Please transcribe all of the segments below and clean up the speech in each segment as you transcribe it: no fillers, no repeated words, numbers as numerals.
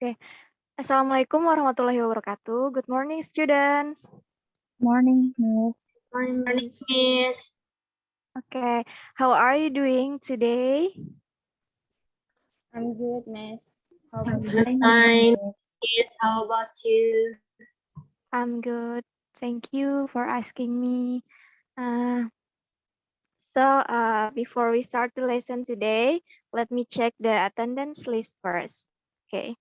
Oke. Assalamualaikum warahmatullahi wabarakatuh. Good morning, students. Morning, Miss. Morning, Miss. Okay. How are you doing today? I'm good, Miss. How I'm about you? fine, Fine, Miss. Miss. How about you? I'm good. Thank you for asking me. Before we start the lesson today, let me check the attendance list first. Okay.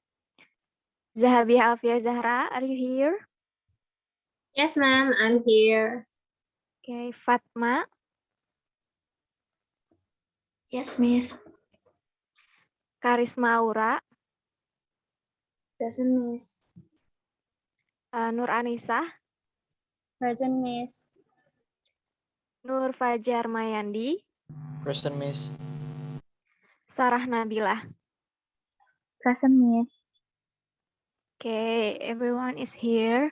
Zahabi Alfia Zahra, are you here? Yes, ma'am. I'm here. Okay. Fatma, Yes, Miss. Karisma Aura, Present, Miss. Nur Anissa, Present, Miss. Nur Fajar Mayandi, Present, Miss. Sarah Nabila. Present, Miss. Okay, everyone is here.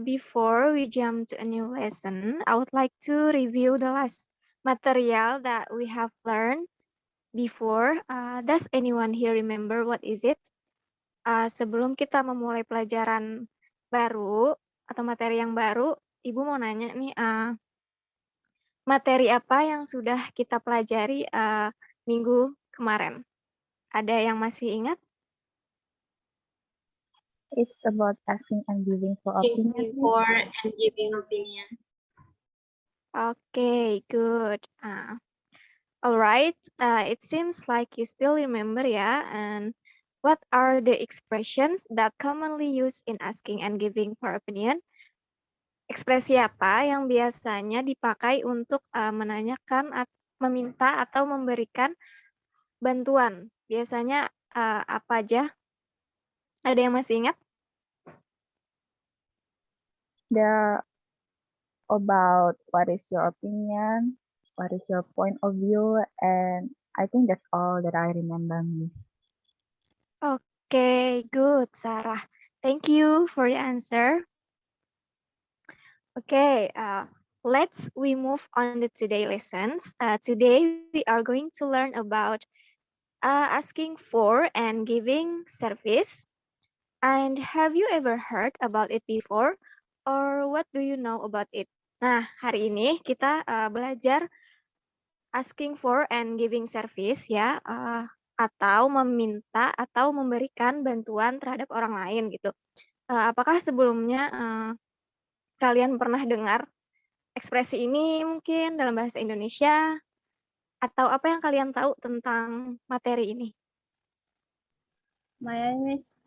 Before we jump to a new lesson, I would like to review the last material that we have learned before. Does anyone here remember what is it? Sebelum kita memulai pelajaran baru atau materi yang baru, Ibu mau nanya nih, materi apa yang sudah kita pelajari minggu kemarin? Ada yang masih ingat? It's about asking and giving for opinion, Thanking Miss. for and giving opinion. Okay, good. All right. It seems like you still remember, yeah. And what are the expressions that commonly used in asking and giving for opinion? Ekspresi apa yang biasanya dipakai untuk menanyakan, meminta atau memberikan bantuan? Biasanya apa aja? Ada yang masih ingat? About what is your opinion, what is your point of view, and I think that's all that I remember, Miss. Okay, good, Sarah. Thank you for the answer. Okay, we move on to today's lessons. Today we are going to learn about asking for and giving service. And have you ever heard about it before? Or what do you know about it? Nah, hari ini kita belajar asking for and giving service ya, atau meminta atau memberikan bantuan terhadap orang lain gitu. Apakah sebelumnya kalian pernah dengar ekspresi ini mungkin dalam bahasa Indonesia? Atau apa yang kalian tahu tentang materi ini? My Miss.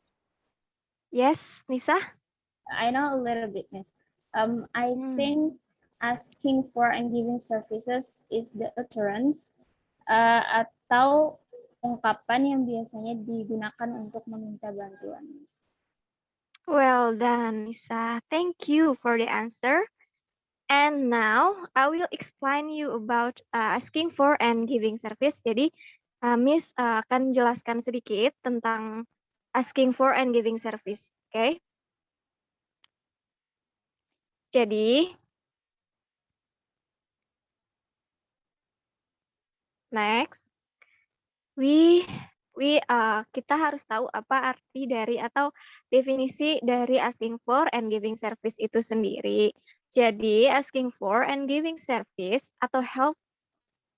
Yes, Nisa? I know a little bit, Miss. I think asking for and giving services is the utterance atau ungkapan yang biasanya digunakan untuk meminta bantuan, Miss. Well done, Nisa. Thank you for the answer. And now I will explain you about asking for and giving service. Jadi, Miss akan jelaskan sedikit tentang asking for and giving service. Okay? Jadi, next, kita harus tahu apa arti dari atau definisi dari asking for and giving service itu sendiri. Jadi, asking for and giving service atau help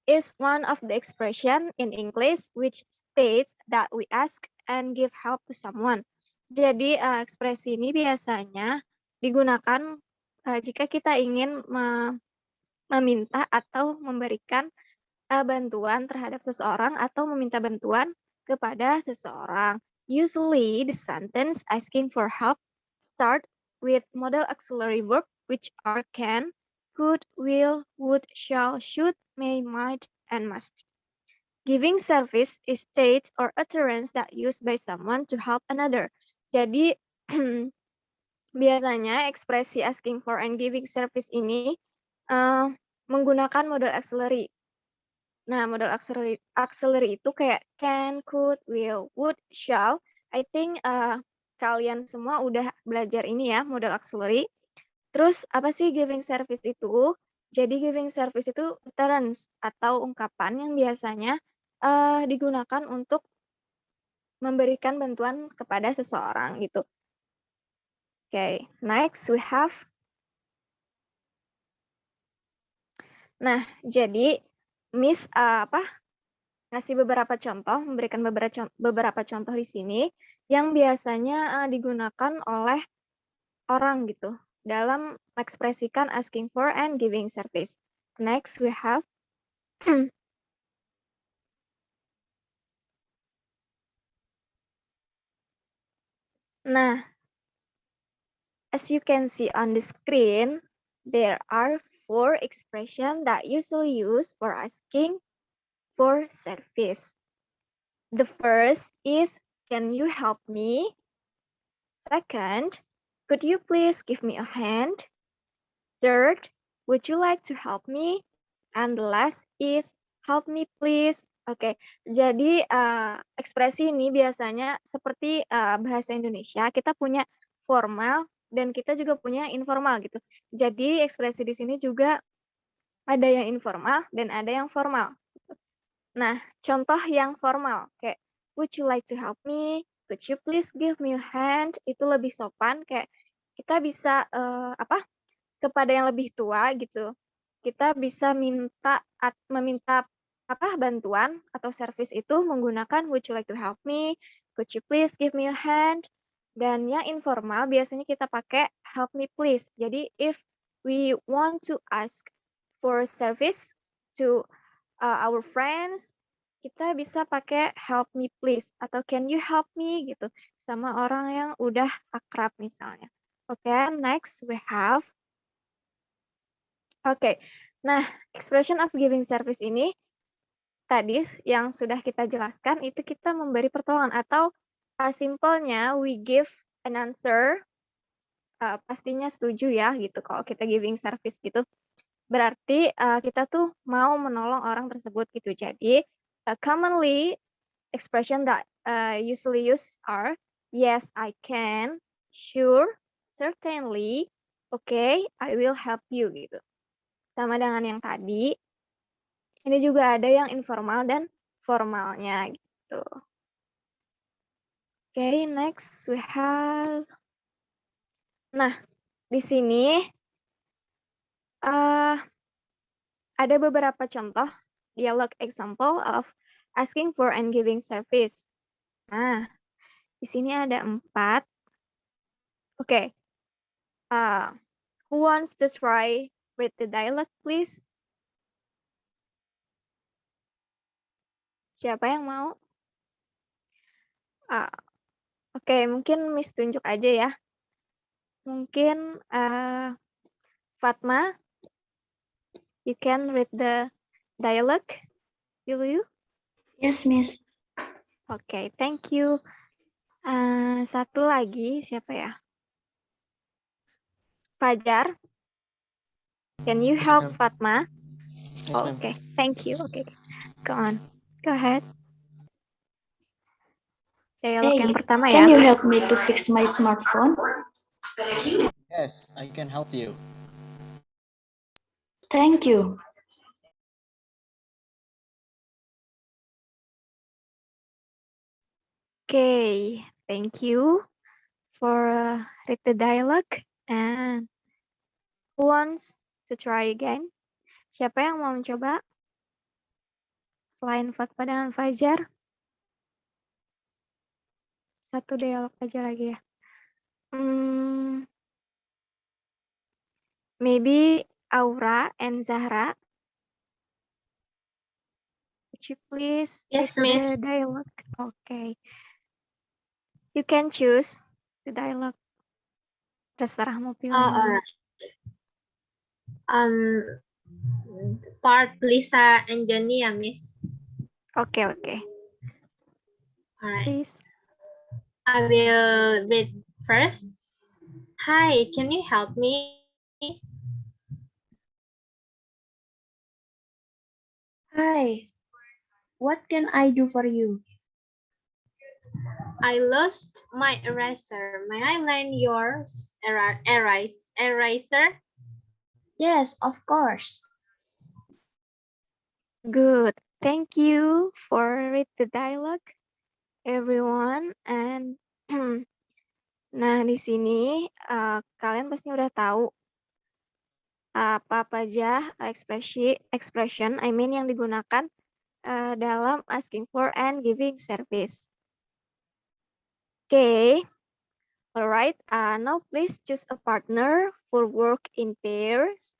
is one of the expression in English which states that we ask and give help to someone. Jadi, ekspresi ini biasanya digunakan jika kita ingin meminta atau memberikan bantuan terhadap seseorang atau meminta bantuan kepada seseorang. Usually, the sentence asking for help start with modal auxiliary verb which are can, could, will, would, shall, should, may, might, and must. Giving service is state or utterance that used by someone to help another. Jadi, biasanya ekspresi asking for and giving service ini menggunakan modal auxiliary. Nah, modal auxiliary itu kayak can, could, will, would, shall. I think kalian semua udah belajar ini ya, modal auxiliary. Terus apa sih giving service itu? Jadi giving service itu utterance atau ungkapan yang biasanya digunakan untuk memberikan bantuan kepada seseorang gitu. Oke, next we have. Nah, jadi Miss ngasih beberapa contoh, memberikan beberapa contoh di sini yang biasanya digunakan oleh orang gitu dalam mengekspresikan asking for and giving service. Next we have Nah, as you can see on the screen, there are 4 expressions that usually used for asking for service. The first is, can you help me? Second, could you please give me a hand? Third, would you like to help me? And the last is, help me please. Oke, jadi ekspresi ini biasanya seperti bahasa Indonesia, kita punya formal dan kita juga punya informal gitu. Jadi ekspresi di sini juga ada yang informal dan ada yang formal. Nah, contoh yang formal kayak, would you like to help me? Could you please give me a hand? Itu lebih sopan, kayak kita bisa kepada yang lebih tua gitu, kita bisa meminta bantuan atau service itu menggunakan would you like to help me, could you please give me a hand, dan yang informal biasanya kita pakai help me please. Jadi if we want to ask for service to our friends, kita bisa pakai help me please atau can you help me gitu sama orang yang udah akrab misalnya. Oke, next we have. Oke. Nah, expression of giving service ini tadi yang sudah kita jelaskan itu kita memberi pertolongan atau simpelnya we give an answer, pastinya setuju ya gitu kalau kita giving service gitu. Berarti kita tuh mau menolong orang tersebut gitu. Jadi commonly expression that usually used are yes I can, sure, certainly, okay, I will help you gitu. Sama dengan yang tadi, ini juga ada yang informal dan formalnya gitu. Oke, next we have. Nah, di sini ada beberapa contoh dialog example of asking for and giving service. Nah, di sini ada 4. Oke. Who wants to try read the dialogue, please? Siapa yang mau? Oke, mungkin Miss tunjuk aja ya. Mungkin Fatma, you can read the dialogue, will you? Yes, Miss. Oke, thank you. Satu lagi, siapa ya? Fajar, can you help Fatma? Oke, thank you. Oke, go on. Go ahead. Dialog Hey, yang pertama can ya. you help me to fix my smartphone? Yes, I can help you. Thank you. Okay, thank you for read the dialogue. And who wants to try again? Siapa yang mau mencoba? Selain Fatma dengan Fajar. Satu dialog aja lagi ya. Maybe Aura and Zahra. Could you please Yes, read Miss. the dialogue? Okay. You can choose the dialogue. Terserah mau pilih. Alright. Part Lisa and Jenny, ya, Miss. Okay. Alright. Please. I will read first. Hi, can you help me? Hi, what can I do for you? I lost my eraser. May I lend yours eraser? Yes, of course. Good. Thank you for read the dialogue. everyone. And nah, di sini kalian pasti udah tahu apa aja expression I mean yang digunakan dalam asking for and giving service. Okay. Alright, now please choose a partner for work in pairs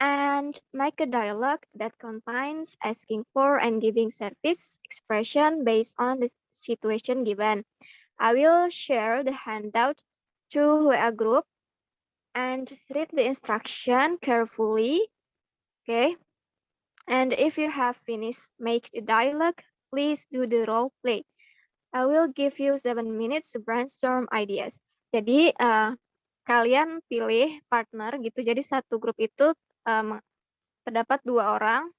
and make a dialogue that combines asking for and giving service expression based on the situation given. I will share the handout to a group and read the instruction carefully. Okay. And if you have finished make the dialogue, please do the role play. I will give you 7 minutes to brainstorm ideas. Jadi kalian pilih partner gitu. Jadi satu grup itu terdapat 2 orang.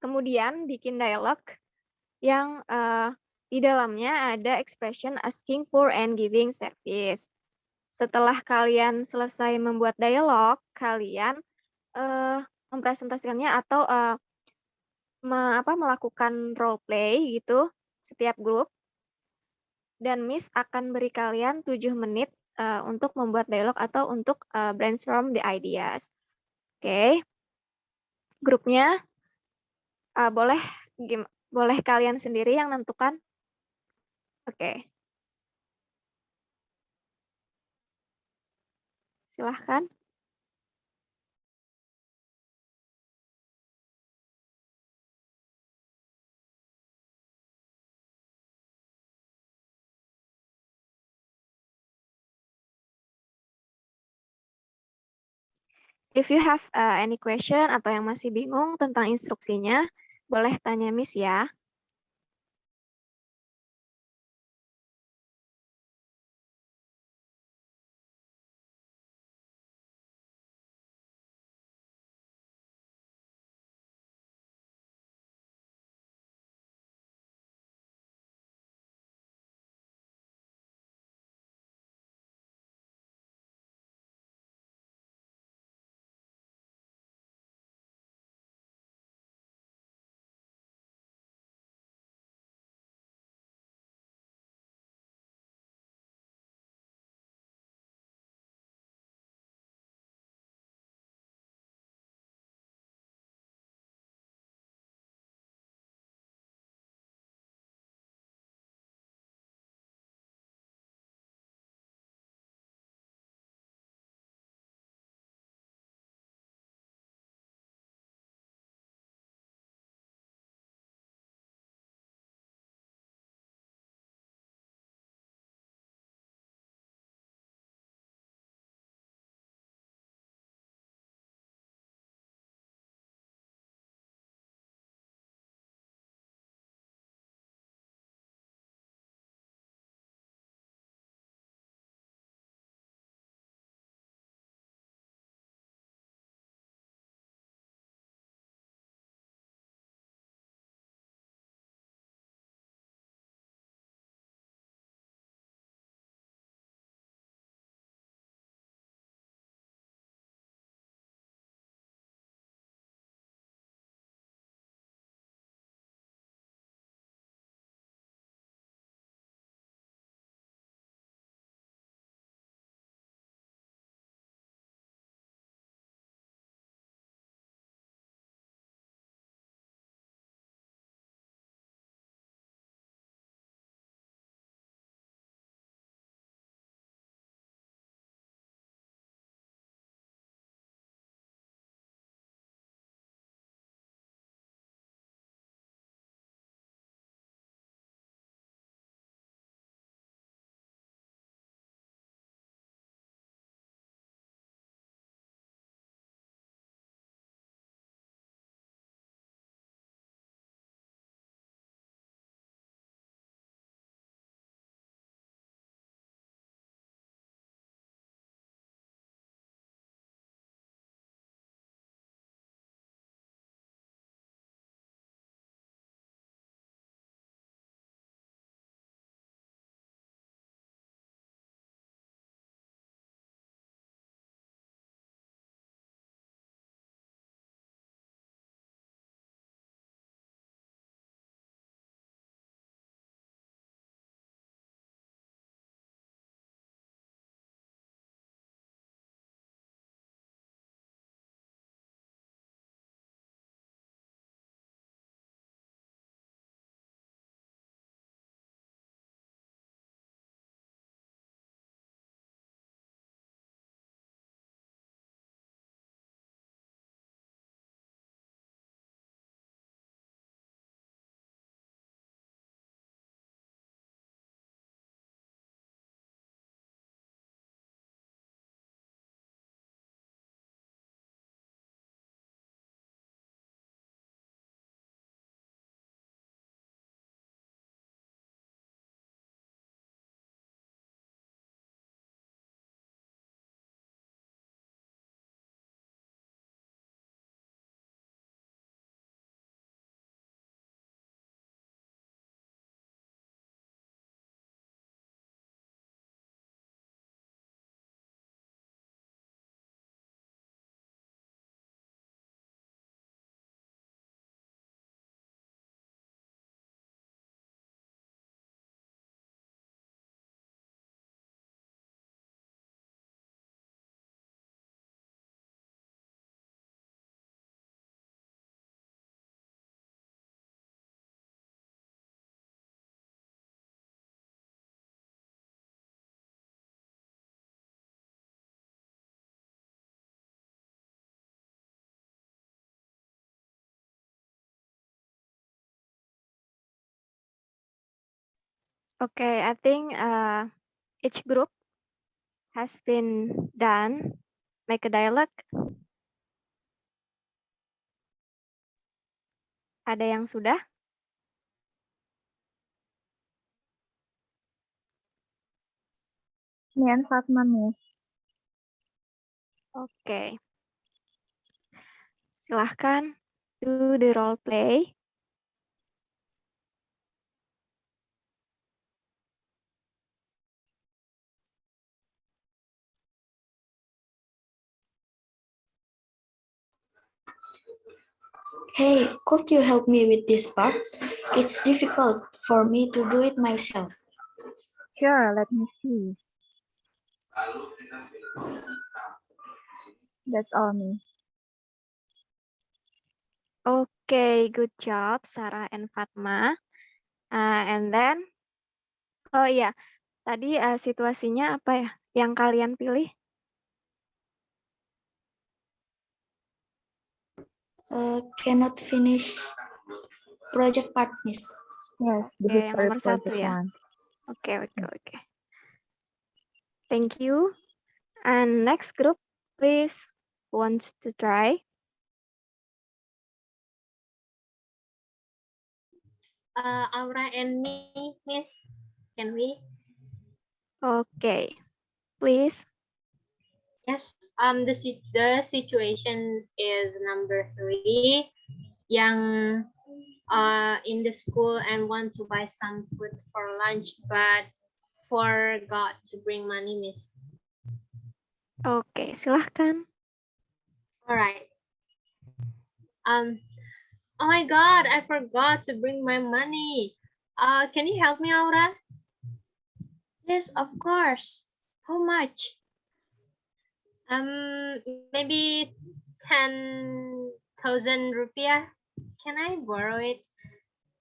Kemudian bikin dialog yang di dalamnya ada expression asking for and giving service. Setelah kalian selesai membuat dialog, kalian mempresentasikannya atau melakukan role play gitu setiap grup. Dan Miss akan beri kalian 7 menit untuk membuat dialog atau untuk brainstorm the ideas. Oke. Grupnya boleh kalian sendiri yang nentukan. Oke. Silahkan. If you have any question atau yang masih bingung tentang instruksinya, boleh tanya Miss ya. Okay, I think each group has been done. Make a dialogue. Ada yang sudah? Me and Fatma, Miss. Oke. Silahkan do the role play. Hey, could you help me with this part? It's difficult for me to do it myself. Sure, let me see. That's all, Miss. Okay, good job Sarah and Fatma. And then, oh iya, tadi situasinya apa ya yang kalian pilih? Cannot finish project part, Miss. Yes, the Oke, yang history nomor satu project ya. one. Oke. Thank you. And next group, please, who wants to try? Aura and me, Miss. Can we? Okay, please. Yes. The situation is number 3. Yang in the school and want to buy some food for lunch, but forgot to bring money, Miss. Oke, silahkan. All right. Oh my God, I forgot to bring my money. Can you help me, Aura? Yes, of course. How much? Maybe 10,000 rupiah. Can I borrow it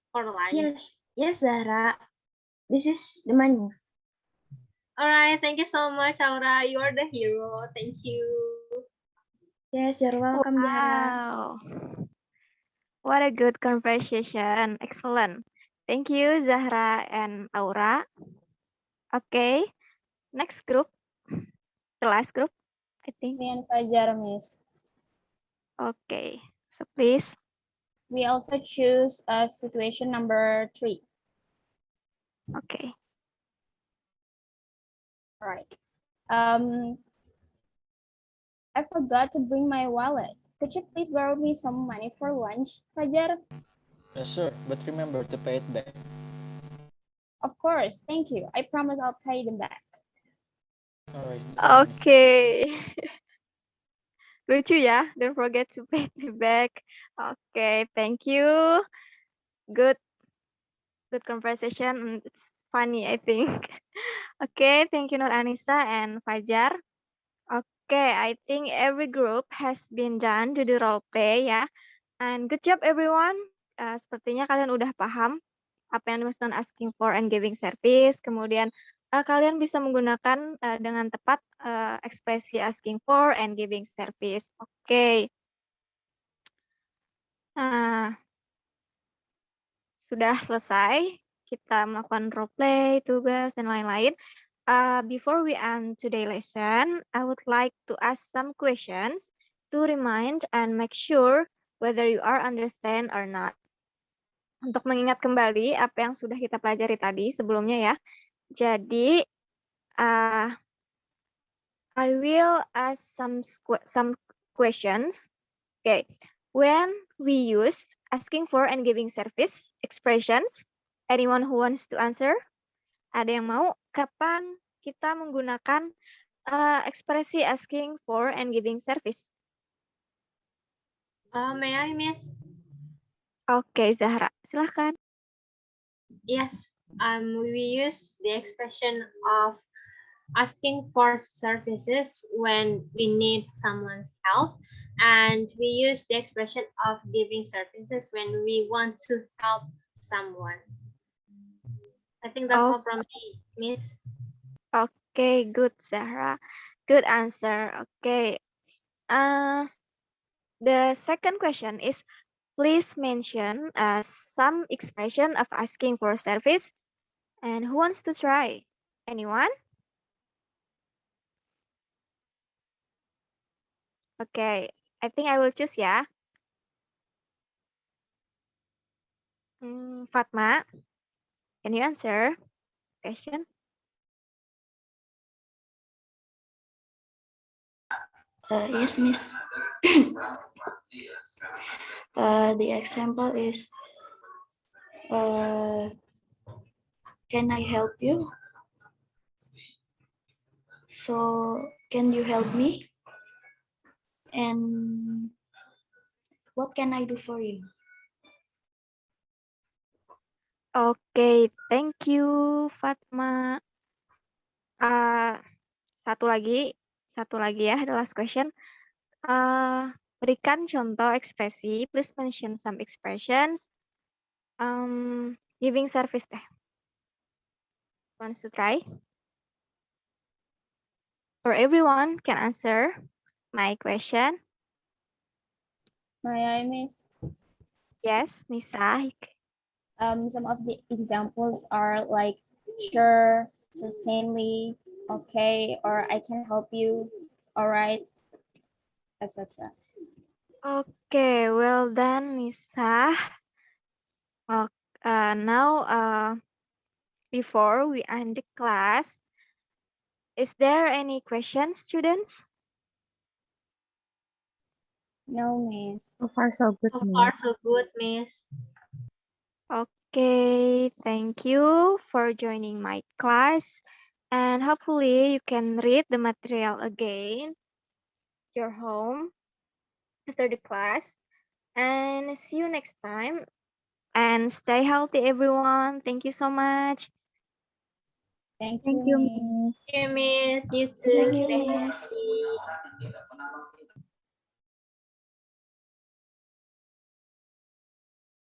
for lunch? Yes, Zahra. This is the money. All right, thank you so much, Aura. You are the hero. Thank you. Yes, you're welcome, Zahra. Wow. What a good conversation. Excellent. Thank you, Zahra and Aura. Okay, next group. The last group, I think. Me and Fajar, Miss. Okay, so please. We also choose situation number 3. Okay. All right. I forgot to bring my wallet. Could you please borrow me some money for lunch, Fajar? Yes, sir, but remember to pay it back. Of course, thank you. I promise I'll pay them back. All right. Okay. Lucu ya, don't forget to pay me back. Okay, thank you. Good conversation. It's funny, I think. Okay, thank you Nur Anissa and Fajar. Okay, I think every group has been done to the role play ya. And good job everyone. Sepertinya kalian udah paham apa yang dimaksudkan asking for and giving service. Kemudian kalian bisa menggunakan dengan tepat ekspresi asking for and giving service. Oke. Nah, sudah selesai. Kita melakukan role play, tugas, dan lain-lain. Before we end today's lesson, I would like to ask some questions to remind and make sure whether you are understand or not. Untuk mengingat kembali apa yang sudah kita pelajari tadi sebelumnya ya. Jadi, I will ask some questions. Okay, when we use asking for and giving service expressions, anyone who wants to answer? Ada yang mau? Kapan kita menggunakan ekspresi asking for and giving service? May I, Miss? Oke, Zahra, silahkan. Yes. We use the expression of asking for services when we need someone's help, and we use the expression of giving services when we want to help someone. I think that's all from me, Miss. Okay, good, Zahra. Good answer. Okay. The second question is, please mention some expression of asking for service. And who wants to try? Anyone? Okay, I think I will choose ya. Fatma, can you answer question? Yes, Miss. The example is, can I help you? So, can you help me? And what can I do for you? Okay, thank you, Fatma. Satu lagi ya, the last question. Berikan contoh ekspresi. Please mention some expressions. Giving service deh. Wants to try? Or everyone can answer my question. May I, Miss? Yes, Nisa. Some of the examples are like sure, certainly, okay, or I can help you, all right, etc. Okay, well done, Nisa. Now, before we end the class, is there any questions, students? No, Miss. So far, so good, So Miss. far, so good, Miss. Okay, thank you for joining my class. And hopefully you can read the material again at your home after the class. And see you next time. And stay healthy, everyone. Thank you so much. Thank Thank you, you, Miss. Miss. Thank you, Miss. You too. Thank you, Stay Miss.